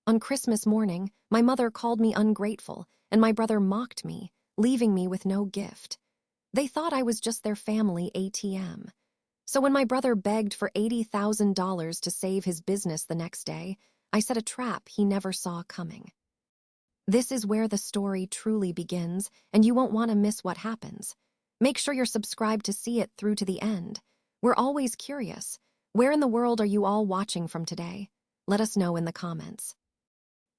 On Christmas morning, my mother called me ungrateful, and my brother mocked me, leaving me with no gift. They thought I was just their family ATM. So when my brother begged for $80,000 to save his business the next day, I set a trap he never saw coming. This is where the story truly begins, and you won't want to miss what happens. Make sure you're subscribed to see it through to the end. We're always curious. Where in the world are you all watching from today? Let us know in the comments.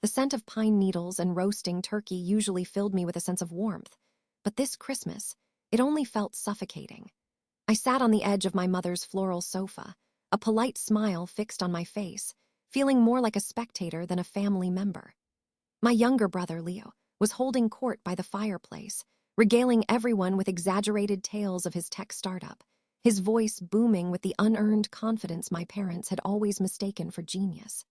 The scent of pine needles and roasting turkey usually filled me with a sense of warmth, but this Christmas, it only felt suffocating. I sat on the edge of my mother's floral sofa, a polite smile fixed on my face, feeling more like a spectator than a family member. My younger brother, Leo, was holding court by the fireplace, regaling everyone with exaggerated tales of his tech startup, his voice booming with the unearned confidence my parents had always mistaken for genius.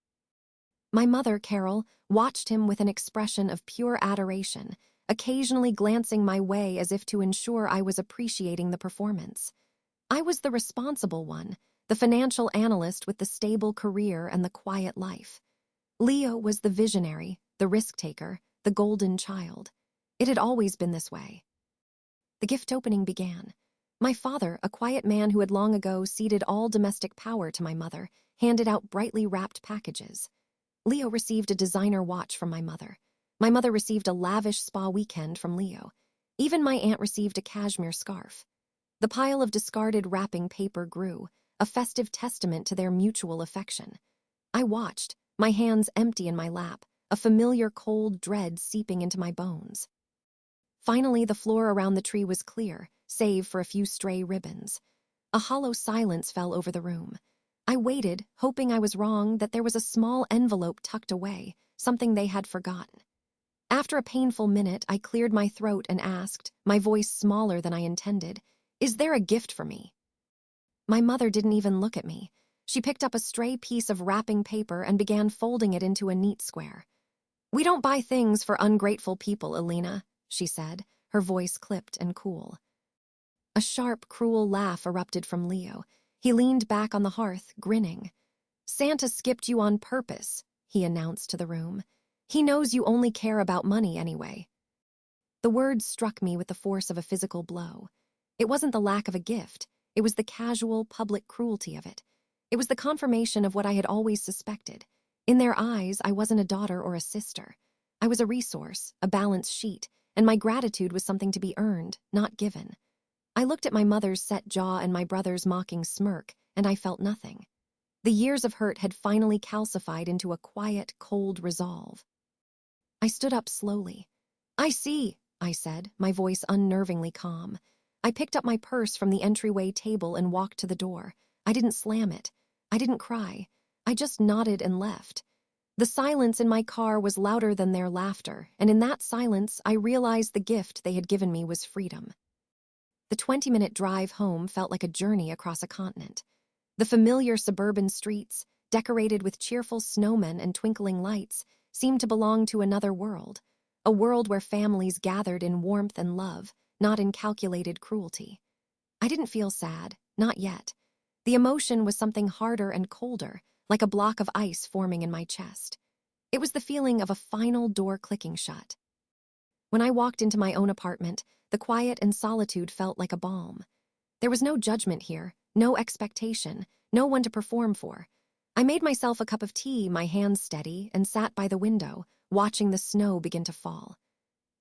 My mother, Carol, watched him with an expression of pure adoration, occasionally glancing my way as if to ensure I was appreciating the performance. I was the responsible one, the financial analyst with the stable career and the quiet life. Leo was the visionary, the risk-taker, the golden child. It had always been this way. The gift opening began. My father, a quiet man who had long ago ceded all domestic power to my mother, handed out brightly wrapped packages. Leo received a designer watch from my mother. My mother received a lavish spa weekend from Leo. Even my aunt received a cashmere scarf. The pile of discarded wrapping paper grew, a festive testament to their mutual affection. I watched, my hands empty in my lap, a familiar cold dread seeping into my bones. Finally, the floor around the tree was clear, save for a few stray ribbons. A hollow silence fell over the room. I waited, hoping I was wrong, that there was a small envelope tucked away, something they had forgotten. After a painful minute, I cleared my throat and asked, my voice smaller than I intended, "Is there a gift for me?" My mother didn't even look at me. She picked up a stray piece of wrapping paper and began folding it into a neat square. "We don't buy things for ungrateful people, Alina," she said, her voice clipped and cool. A sharp, cruel laugh erupted from Leo. He leaned back on the hearth, grinning. "Santa skipped you on purpose," he announced to the room. "He knows you only care about money anyway." The words struck me with the force of a physical blow. It wasn't the lack of a gift. It was the casual, public cruelty of it. It was the confirmation of what I had always suspected. In their eyes, I wasn't a daughter or a sister. I was a resource, a balance sheet, and my gratitude was something to be earned, not given. I looked at my mother's set jaw and my brother's mocking smirk, and I felt nothing. The years of hurt had finally calcified into a quiet, cold resolve. I stood up slowly. "I see," I said, my voice unnervingly calm. I picked up my purse from the entryway table and walked to the door. I didn't slam it. I didn't cry. I just nodded and left. The silence in my car was louder than their laughter, and in that silence, I realized the gift they had given me was freedom. The 20-minute drive home felt like a journey across a continent. The familiar suburban streets, decorated with cheerful snowmen and twinkling lights, seemed to belong to another world, a world where families gathered in warmth and love, not in calculated cruelty. I didn't feel sad, not yet. The emotion was something harder and colder, like a block of ice forming in my chest. It was the feeling of a final door clicking shut. When I walked into my own apartment, the quiet and solitude felt like a balm. There was no judgment here, no expectation, no one to perform for. I made myself a cup of tea, my hands steady, and sat by the window, watching the snow begin to fall.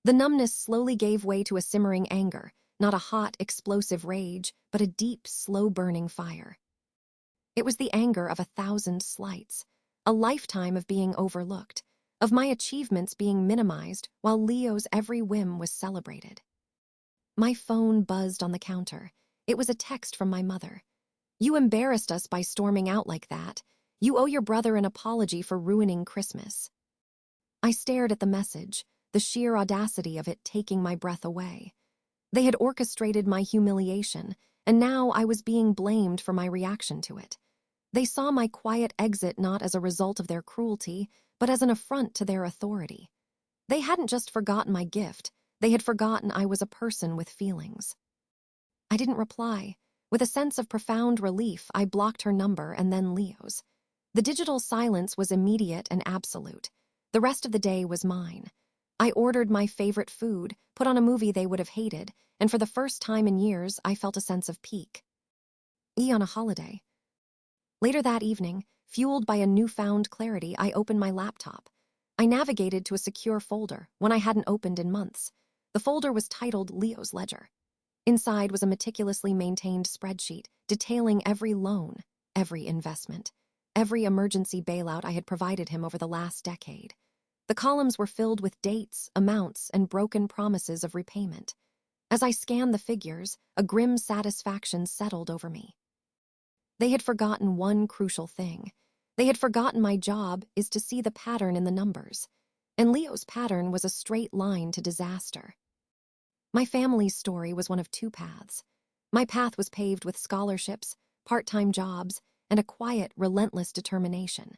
The numbness slowly gave way to a simmering anger, not a hot, explosive rage, but a deep, slow-burning fire. It was the anger of 1,000 slights, a lifetime of being overlooked, of my achievements being minimized while Leo's every whim was celebrated. My phone buzzed on the counter. It was a text from my mother. "You embarrassed us by storming out like that. You owe your brother an apology for ruining Christmas." I stared at the message, the sheer audacity of it taking my breath away. They had orchestrated my humiliation, and now I was being blamed for my reaction to it. They saw my quiet exit not as a result of their cruelty, but as an affront to their authority. They hadn't just forgotten my gift, they had forgotten I was a person with feelings. I didn't reply. With a sense of profound relief, I blocked her number and then Leo's. The digital silence was immediate and absolute. The rest of the day was mine. I ordered my favorite food, put on a movie they would have hated, and for the first time in years, I felt a sense of peace on a holiday. Later that evening, fueled by a newfound clarity, I opened my laptop. I navigated to a secure folder, one I hadn't opened in months. The folder was titled Leo's Ledger. Inside was a meticulously maintained spreadsheet detailing every loan, every investment, every emergency bailout I had provided him over the last decade. The columns were filled with dates, amounts, and broken promises of repayment. As I scanned the figures, a grim satisfaction settled over me. They had forgotten one crucial thing. They had forgotten my job is to see the pattern in the numbers. And Leo's pattern was a straight line to disaster. My family's story was one of two paths. My path was paved with scholarships, part-time jobs, and a quiet, relentless determination.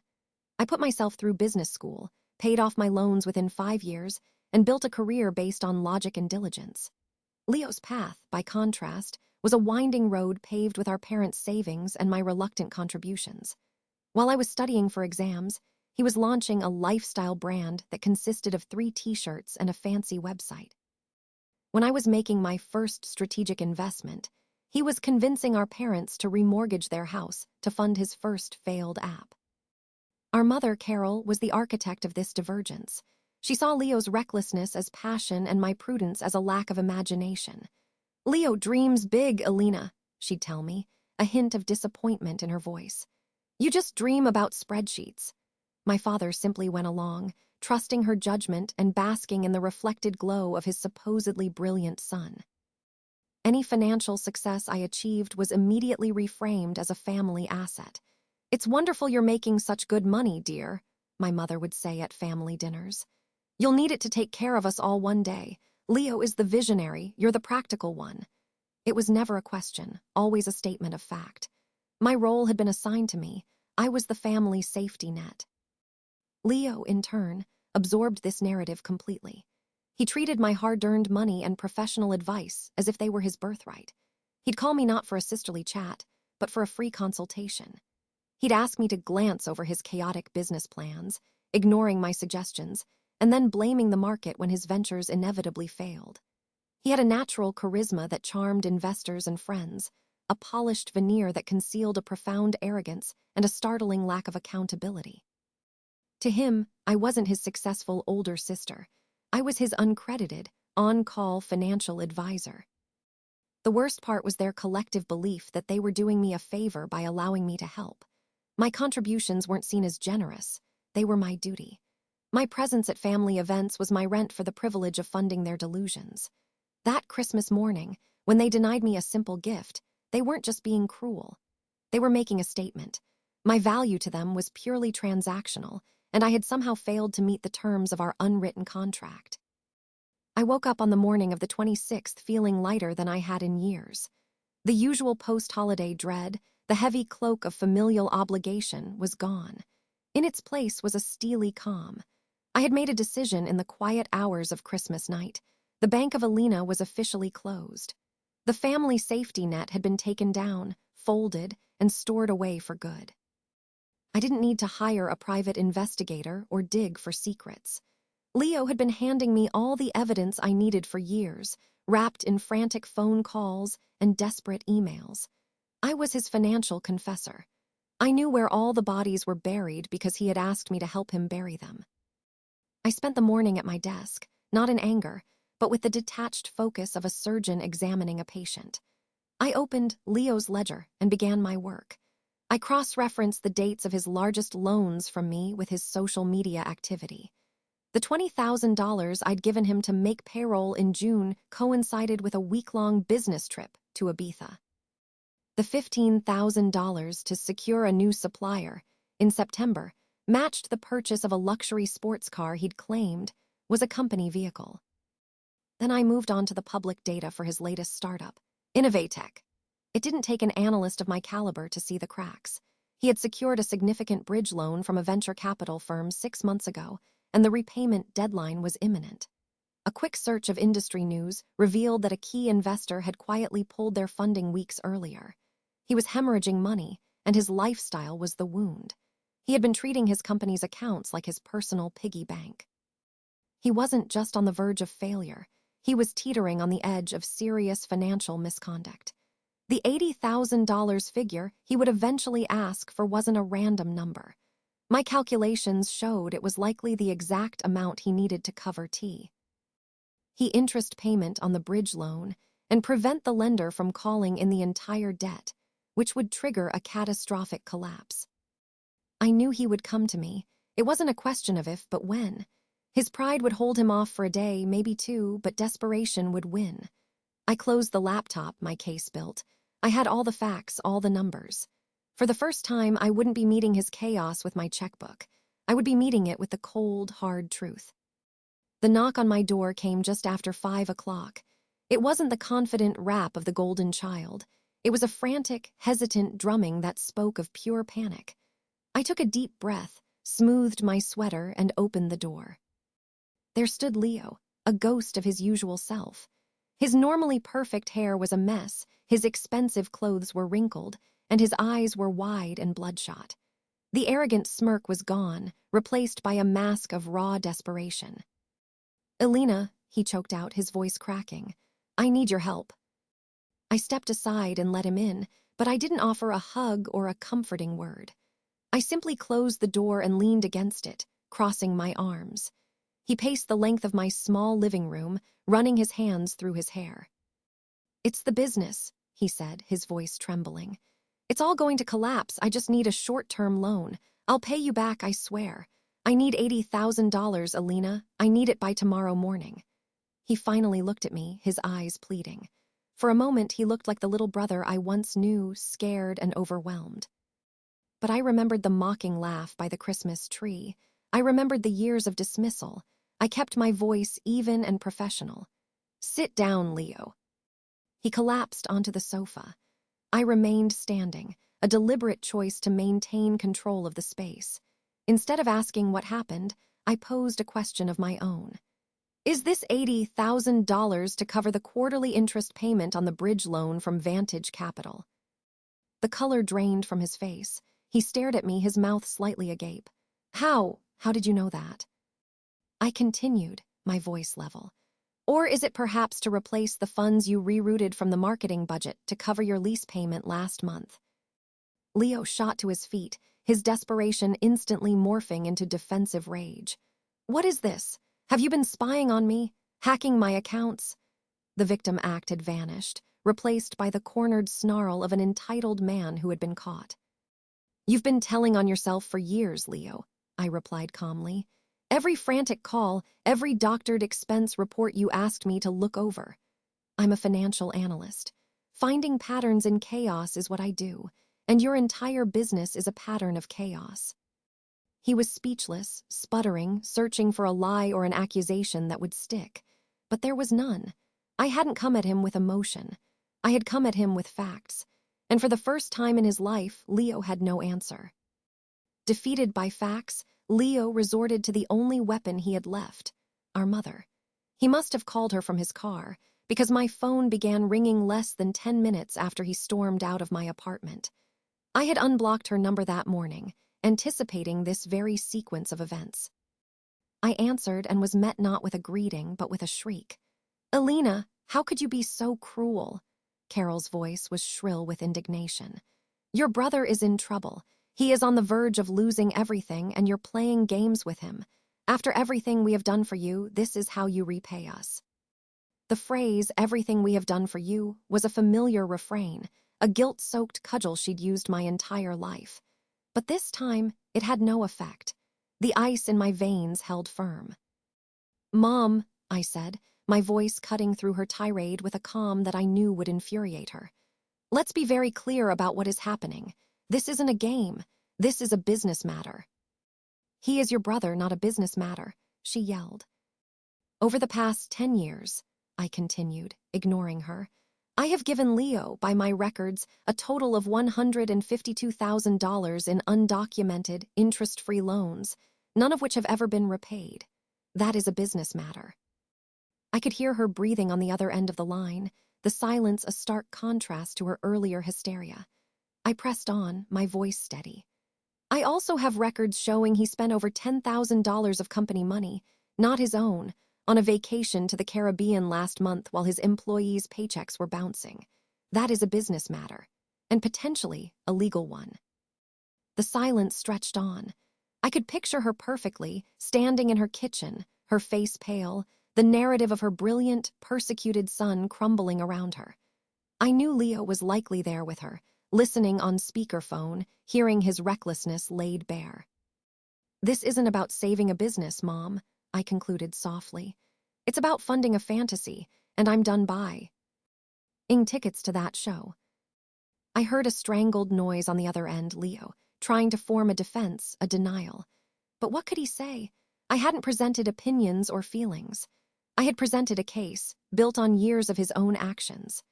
I put myself through business school, paid off my loans within 5 years, and built a career based on logic and diligence. Leo's path, by contrast, was a winding road paved with our parents' savings and my reluctant contributions. While I was studying for exams, he was launching a lifestyle brand that consisted of 3 t-shirts and a fancy website. When I was making my first strategic investment, he was convincing our parents to remortgage their house to fund his first failed app. Our mother, Carol, was the architect of this divergence. She saw Leo's recklessness as passion and my prudence as a lack of imagination. "Leo dreams big, Alina," she'd tell me, a hint of disappointment in her voice. "You just dream about spreadsheets." My father simply went along, trusting her judgment and basking in the reflected glow of his supposedly brilliant son. Any financial success I achieved was immediately reframed as a family asset. "It's wonderful you're making such good money, dear," my mother would say at family dinners. "You'll need it to take care of us all one day. Leo is the visionary, you're the practical one." It was never a question, always a statement of fact. My role had been assigned to me. I was the family safety net. Leo, in turn, absorbed this narrative completely. He treated my hard-earned money and professional advice as if they were his birthright. He'd call me not for a sisterly chat, but for a free consultation. He'd ask me to glance over his chaotic business plans, ignoring my suggestions, and then blaming the market when his ventures inevitably failed. He had a natural charisma that charmed investors and friends, a polished veneer that concealed a profound arrogance and a startling lack of accountability. To him, I wasn't his successful older sister. I was his uncredited, on-call financial advisor. The worst part was their collective belief that they were doing me a favor by allowing me to help. My contributions weren't seen as generous. They were my duty. My presence at family events was my rent for the privilege of funding their delusions. That Christmas morning, when they denied me a simple gift, they weren't just being cruel. They were making a statement. My value to them was purely transactional, and I had somehow failed to meet the terms of our unwritten contract. I woke up on the morning of the 26th feeling lighter than I had in years. The usual post-holiday dread, the heavy cloak of familial obligation, was gone. In its place was a steely calm. I had made a decision in the quiet hours of Christmas night. The Bank of Alina was officially closed. The family safety net had been taken down, folded, and stored away for good. I didn't need to hire a private investigator or dig for secrets. Leo had been handing me all the evidence I needed for years, wrapped in frantic phone calls and desperate emails. I was his financial confessor. I knew where all the bodies were buried because he had asked me to help him bury them. I spent the morning at my desk, not in anger, but with the detached focus of a surgeon examining a patient. I opened Leo's ledger and began my work. I cross-referenced the dates of his largest loans from me with his social media activity. The $20,000 I'd given him to make payroll in June coincided with a week-long business trip to Ibiza. The $15,000 to secure a new supplier in September matched the purchase of a luxury sports car he'd claimed was a company vehicle. Then I moved on to the public data for his latest startup, Innovatech. It didn't take an analyst of my caliber to see the cracks. He had secured a significant bridge loan from a venture capital firm 6 months ago, and the repayment deadline was imminent. A quick search of industry news revealed that a key investor had quietly pulled their funding weeks earlier. He was hemorrhaging money, and his lifestyle was the wound. He had been treating his company's accounts like his personal piggy bank. He wasn't just on the verge of failure. He was teetering on the edge of serious financial misconduct. The $80,000 figure he would eventually ask for wasn't a random number. My calculations showed it was likely the exact amount he needed to cover T. He interest payment on the bridge loan and prevent the lender from calling in the entire debt, which would trigger a catastrophic collapse. I knew he would come to me. It wasn't a question of if, but when. His pride would hold him off for a day, maybe two, but desperation would win. I closed the laptop my case built. I had all the facts, all the numbers. For the first time, I wouldn't be meeting his chaos with my checkbook. I would be meeting it with the cold, hard truth. The knock on my door came just after 5 o'clock. It wasn't the confident rap of the golden child. It was a frantic, hesitant drumming that spoke of pure panic. I took a deep breath, smoothed my sweater, and opened the door. There stood Leo, a ghost of his usual self. His normally perfect hair was a mess, his expensive clothes were wrinkled, and his eyes were wide and bloodshot. The arrogant smirk was gone, replaced by a mask of raw desperation. "Elena," he choked out, his voice cracking, "I need your help." I stepped aside and let him in, but I didn't offer a hug or a comforting word. I simply closed the door and leaned against it, crossing my arms. He paced the length of my small living room, running his hands through his hair. "It's the business," he said, his voice trembling. "It's all going to collapse. I just need a short-term loan. I'll pay you back, I swear. I need $80,000, Elena. I need it by tomorrow morning." He finally looked at me, his eyes pleading. For a moment, he looked like the little brother I once knew, scared and overwhelmed. But I remembered the mocking laugh by the Christmas tree. I remembered the years of dismissal. I kept my voice even and professional. "Sit down, Leo." He collapsed onto the sofa. I remained standing, a deliberate choice to maintain control of the space. Instead of asking what happened, I posed a question of my own. "Is this $80,000 to cover the quarterly interest payment on the bridge loan from Vantage Capital?" The color drained from his face. He stared at me, his mouth slightly agape. How did you know that?" I continued, my voice level. "Or is it perhaps to replace the funds you rerouted from the marketing budget to cover your lease payment last month?" Leo shot to his feet, his desperation instantly morphing into defensive rage. "What is this? Have you been spying on me? Hacking my accounts?" The victim act had vanished, replaced by the cornered snarl of an entitled man who had been caught. "You've been telling on yourself for years, Leo," I replied calmly. "Every frantic call, every doctored expense report you asked me to look over. I'm a financial analyst. Finding patterns in chaos is what I do, and your entire business is a pattern of chaos." He was speechless, sputtering, searching for a lie or an accusation that would stick. But there was none. I hadn't come at him with emotion. I had come at him with facts. And for the first time in his life, Leo had no answer. Defeated by facts, Leo resorted to the only weapon he had left, our mother. He must have called her from his car, because my phone began ringing less than 10 minutes after he stormed out of my apartment. I had unblocked her number that morning, anticipating this very sequence of events. I answered and was met not with a greeting, but with a shriek. "Elena, how could you be so cruel?" Carol's voice was shrill with indignation. "Your brother is in trouble. He is on the verge of losing everything, and you're playing games with him. After everything we have done for you, this is how you repay us." The phrase, "everything we have done for you," was a familiar refrain, a guilt-soaked cudgel she'd used my entire life. But this time, it had no effect. The ice in my veins held firm. "Mom," I said, my voice cutting through her tirade with a calm that I knew would infuriate her. "Let's be very clear about what is happening. This isn't a game. This is a business matter." "He is your brother, not a business matter," she yelled. "Over the past 10 years," I continued, ignoring her, "I have given Leo, by my records, a total of $152,000 in undocumented, interest-free loans, none of which have ever been repaid. That is a business matter." I could hear her breathing on the other end of the line, the silence a stark contrast to her earlier hysteria. I pressed on, my voice steady. I also have records showing he spent over $10,000 of company money, not his own, on a vacation to the Caribbean last month while his employees' paychecks were bouncing. That is a business matter, and potentially a legal one. The silence stretched on. I could picture her perfectly, standing in her kitchen, her face pale, the narrative of her brilliant, persecuted son crumbling around her. I knew Leo was likely there with her, listening on speakerphone, hearing his recklessness laid bare. "This isn't about saving a business, Mom," I concluded softly. "It's about funding a fantasy, and I'm done buying tickets to that show." I heard a strangled noise on the other end, Leo, trying to form a defense, a denial. But what could he say? I hadn't presented opinions or feelings. I had presented a case, built on years of his own actions.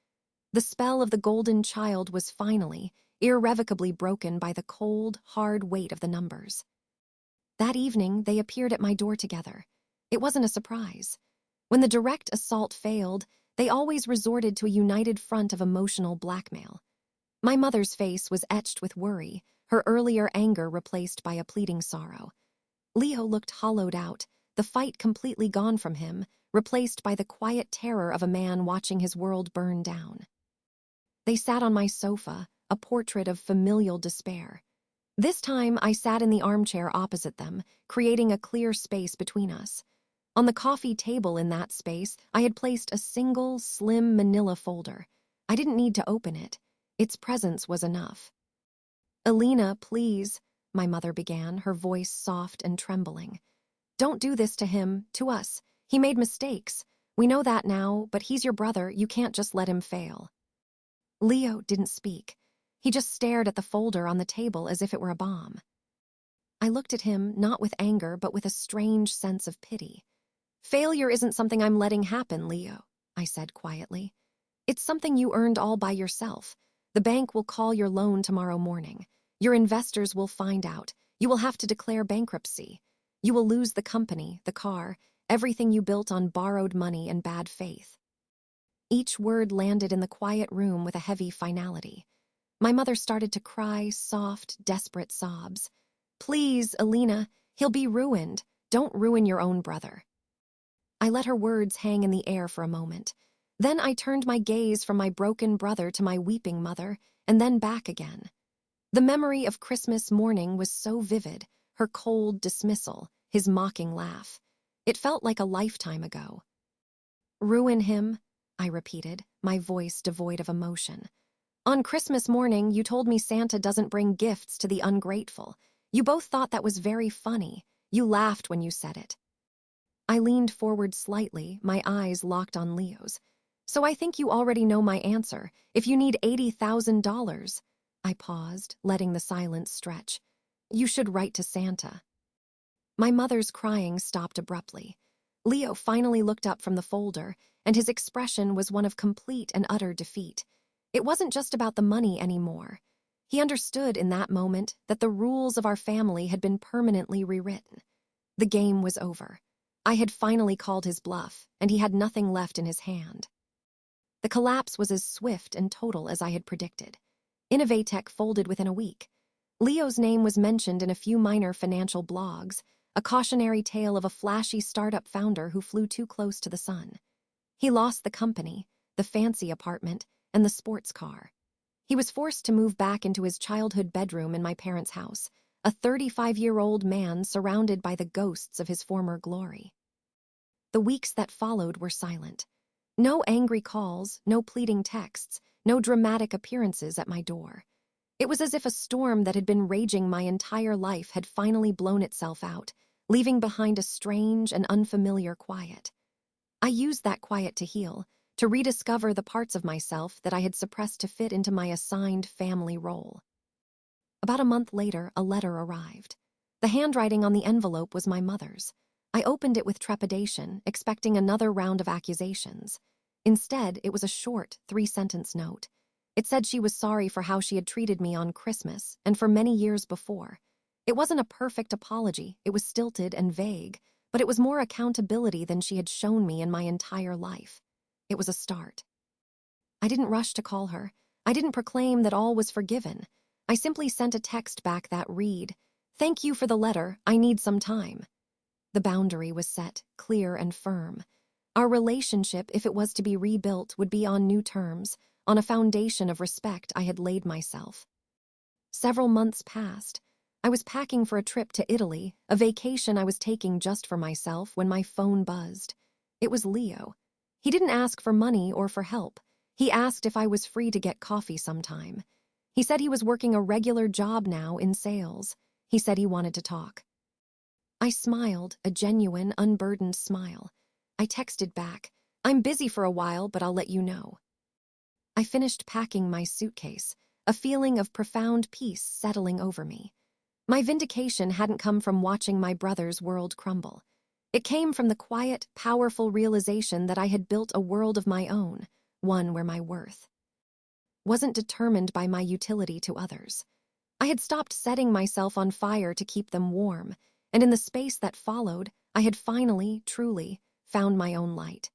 The spell of the golden child was finally, irrevocably broken by the cold, hard weight of the numbers. That evening, they appeared at my door together. It wasn't a surprise. When the direct assault failed, they always resorted to a united front of emotional blackmail. My mother's face was etched with worry, her earlier anger replaced by a pleading sorrow. Leo looked hollowed out, the fight completely gone from him, replaced by the quiet terror of a man watching his world burn down. They sat on my sofa, a portrait of familial despair. This time, I sat in the armchair opposite them, creating a clear space between us. On the coffee table in that space, I had placed a single, slim manila folder. I didn't need to open it. Its presence was enough. "Alina, please," my mother began, her voice soft and trembling. "Don't do this to him, to us. He made mistakes. We know that now, but he's your brother. You can't just let him fail." Leo didn't speak. He just stared at the folder on the table as if it were a bomb. I looked at him, not with anger, but with a strange sense of pity. "Failure isn't something I'm letting happen, Leo," I said quietly. "It's something you earned all by yourself. The bank will call your loan tomorrow morning. Your investors will find out. You will have to declare bankruptcy. You will lose the company, the car, everything you built on borrowed money and bad faith." Each word landed in the quiet room with a heavy finality. My mother started to cry soft, desperate sobs. "Please, Alina, he'll be ruined. Don't ruin your own brother." I let her words hang in the air for a moment. Then I turned my gaze from my broken brother to my weeping mother, and then back again. The memory of Christmas morning was so vivid, her cold dismissal, his mocking laugh. It felt like a lifetime ago. "Ruin him," I repeated, my voice devoid of emotion. "On Christmas morning, you told me Santa doesn't bring gifts to the ungrateful. You both thought that was very funny. You laughed when you said it." I leaned forward slightly, my eyes locked on Leo's. "So I think you already know my answer. If you need $80,000, I paused, letting the silence stretch. "You should write to Santa." My mother's crying stopped abruptly. Leo finally looked up from the folder, and his expression was one of complete and utter defeat. It wasn't just about the money anymore. He understood in that moment that the rules of our family had been permanently rewritten. The game was over. I had finally called his bluff, and he had nothing left in his hand. The collapse was as swift and total as I had predicted. Innovatech folded within a week. Leo's name was mentioned in a few minor financial blogs, a cautionary tale of a flashy startup founder who flew too close to the sun. He lost the company, the fancy apartment, and the sports car. He was forced to move back into his childhood bedroom in my parents' house, a 35-year-old man surrounded by the ghosts of his former glory. The weeks that followed were silent. No angry calls, no pleading texts, no dramatic appearances at my door. It was as if a storm that had been raging my entire life had finally blown itself out, leaving behind a strange and unfamiliar quiet. I used that quiet to heal, to rediscover the parts of myself that I had suppressed to fit into my assigned family role. About a month later, a letter arrived. The handwriting on the envelope was my mother's. I opened it with trepidation, expecting another round of accusations. Instead, it was a short, 3-sentence note. It said she was sorry for how she had treated me on Christmas and for many years before. It wasn't a perfect apology, it was stilted and vague, but it was more accountability than she had shown me in my entire life. It was a start. I didn't rush to call her. I didn't proclaim that all was forgiven. I simply sent a text back that read, Thank you for the letter, I need some time. The boundary was set, clear and firm. Our relationship, if it was to be rebuilt, would be on new terms, on a foundation of respect I had laid myself. Several months passed. I was packing for a trip to Italy, a vacation I was taking just for myself, when my phone buzzed. It was Leo. He didn't ask for money or for help. He asked if I was free to get coffee sometime. He said he was working a regular job now in sales. He said he wanted to talk. I smiled, a genuine, unburdened smile. I texted back, I'm busy for a while, but I'll let you know. I finished packing my suitcase, a feeling of profound peace settling over me. My vindication hadn't come from watching my brother's world crumble. It came from the quiet, powerful realization that I had built a world of my own, one where my worth wasn't determined by my utility to others. I had stopped setting myself on fire to keep them warm, and in the space that followed, I had finally, truly, found my own light.